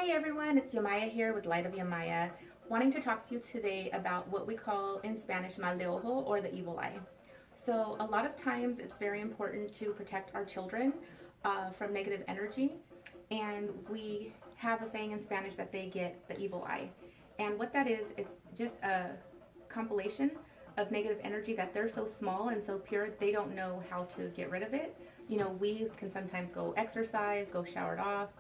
Hey everyone, it's Yamaya here with Light of Yamaya, wanting to talk to you today about what we call in Spanish mal de ojo, or the evil eye. So a lot of times it's very important to protect our children from negative energy, and we have a saying in Spanish that they get the evil eye. And what that is, it's just a compilation of negative energy that they're so small and so pure they don't know how to get rid of it. You know, we can sometimes go exercise, go shower it off,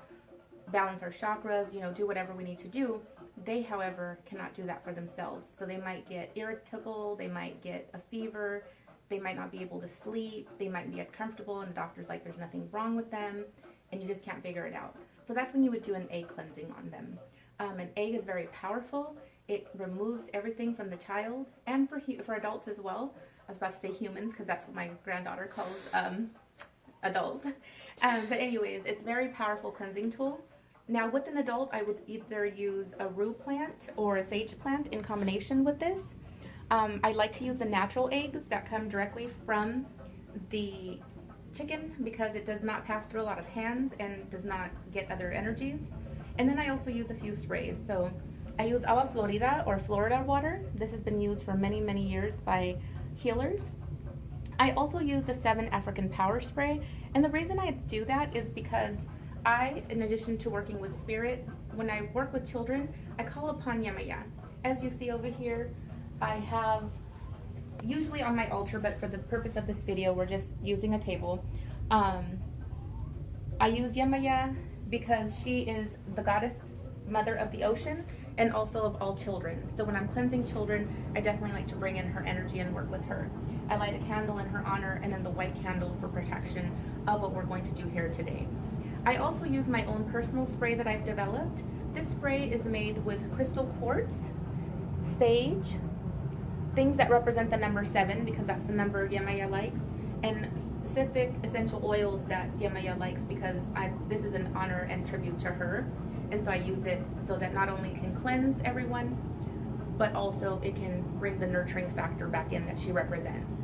balance our chakras, do whatever we need to do. They, however, cannot do that for themselves. So they might get irritable, they might get a fever, they might not be able to sleep, they might be uncomfortable, and the doctor's like, there's nothing wrong with them, and you just can't figure it out. So that's when you would do an egg cleansing on them. An egg is very powerful. It removes everything from the child, and for adults as well. I was about to say humans, because that's what my granddaughter calls adults. But anyways, it's a very powerful cleansing tool. Now with an adult, I would either use a rue plant or a sage plant in combination with this. I like to use the natural eggs that come directly from the chicken because it does not pass through a lot of hands and does not get other energies. And then I also use a few sprays. So I use agua florida or Florida water. This has been used for many, many years by healers. I also use the 7 African Power Spray, and the reason I do that is because I, in addition to working with spirit, when I work with children, I call upon Yamaya. As you see over here, I have, usually on my altar, but for the purpose of this video, we're just using a table. I use Yamaya because she is the goddess mother of the ocean and also of all children. So when I'm cleansing children, I definitely like to bring in her energy and work with her. I light a candle in her honor, and then the white candle for protection of what we're going to do here today. I also use my own personal spray that I've developed. This spray is made with crystal quartz, sage, things that represent the number 7 because that's the number Yamaya likes, and specific essential oils that Yamaya likes because this is an honor and tribute to her. And so I use it so that not only can cleanse everyone, but also it can bring the nurturing factor back in that she represents.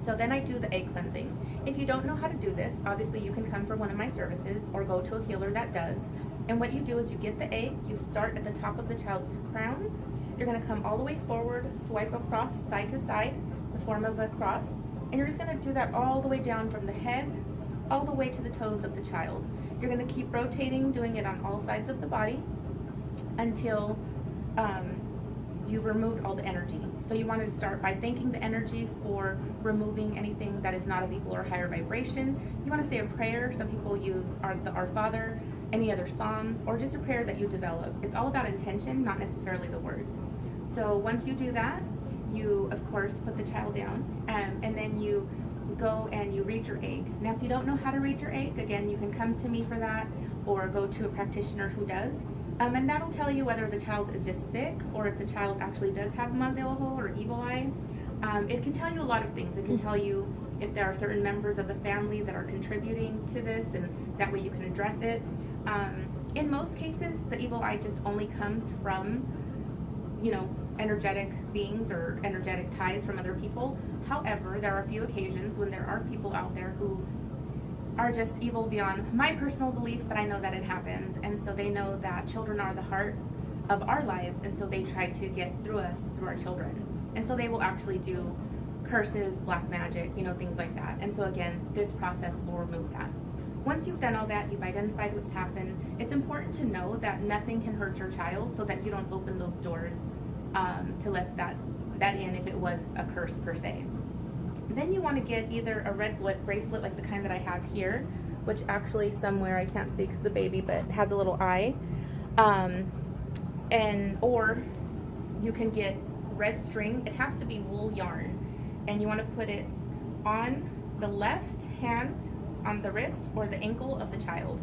So then I do the egg cleansing. If you don't know how to do this, obviously you can come for one of my services or go to a healer that does. And what you do is you get the egg, you start at the top of the child's crown. You're gonna come all the way forward, swipe across side to side, the form of a cross. And you're just gonna do that all the way down from the head, all the way to the toes of the child. You're gonna keep rotating, doing it on all sides of the body until you've removed all the energy. So you want to start by thanking the energy for removing anything that is not of equal or higher vibration. You want to say a prayer. Some people use Our Father, any other Psalms, or just a prayer that you develop. It's all about intention, not necessarily the words. So once you do that, you of course put the child down, and then you go and you read your egg. Now if you don't know how to read your egg, again, you can come to me for that or go to a practitioner who does. And that'll tell you whether the child is just sick or if the child actually does have mal de ojo or evil eye. It can tell you a lot of things. It can tell you if there are certain members of the family that are contributing to this, and that way you can address it. In most cases, the evil eye just only comes from, energetic beings or energetic ties from other people. However, there are a few occasions when there are people out there who are just evil beyond my personal belief, but I know that it happens, and so they know that children are the heart of our lives, and so they try to get through us through our children, and so they will actually do curses, black magic, things like that. And so again, this process will remove that. Once you've done all that, you've identified what's happened, it's important to know that nothing can hurt your child, so that you don't open those doors to let that in if it was a curse per se. Then you want to get either a red blood bracelet like the kind that I have here, which actually somewhere I can't see because the baby, but has a little eye. Or you can get red string. It has to be wool yarn, and you want to put it on the left hand on the wrist or the ankle of the child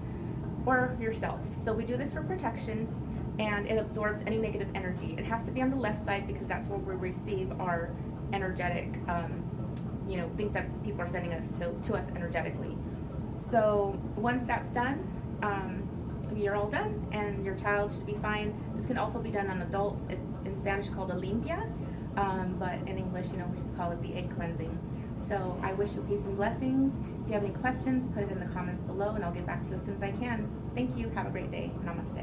or yourself. So we do this for protection, and it absorbs any negative energy. It has to be on the left side because that's where we receive our energetic things that people are sending us to us energetically. So once that's done, you're all done and your child should be fine. This can also be done on adults. It's in Spanish called a limpia, but in English, we just call it the egg cleansing. So I wish you peace and blessings. If you have any questions, put it in the comments below and I'll get back to you as soon as I can. Thank you. Have a great day. Namaste.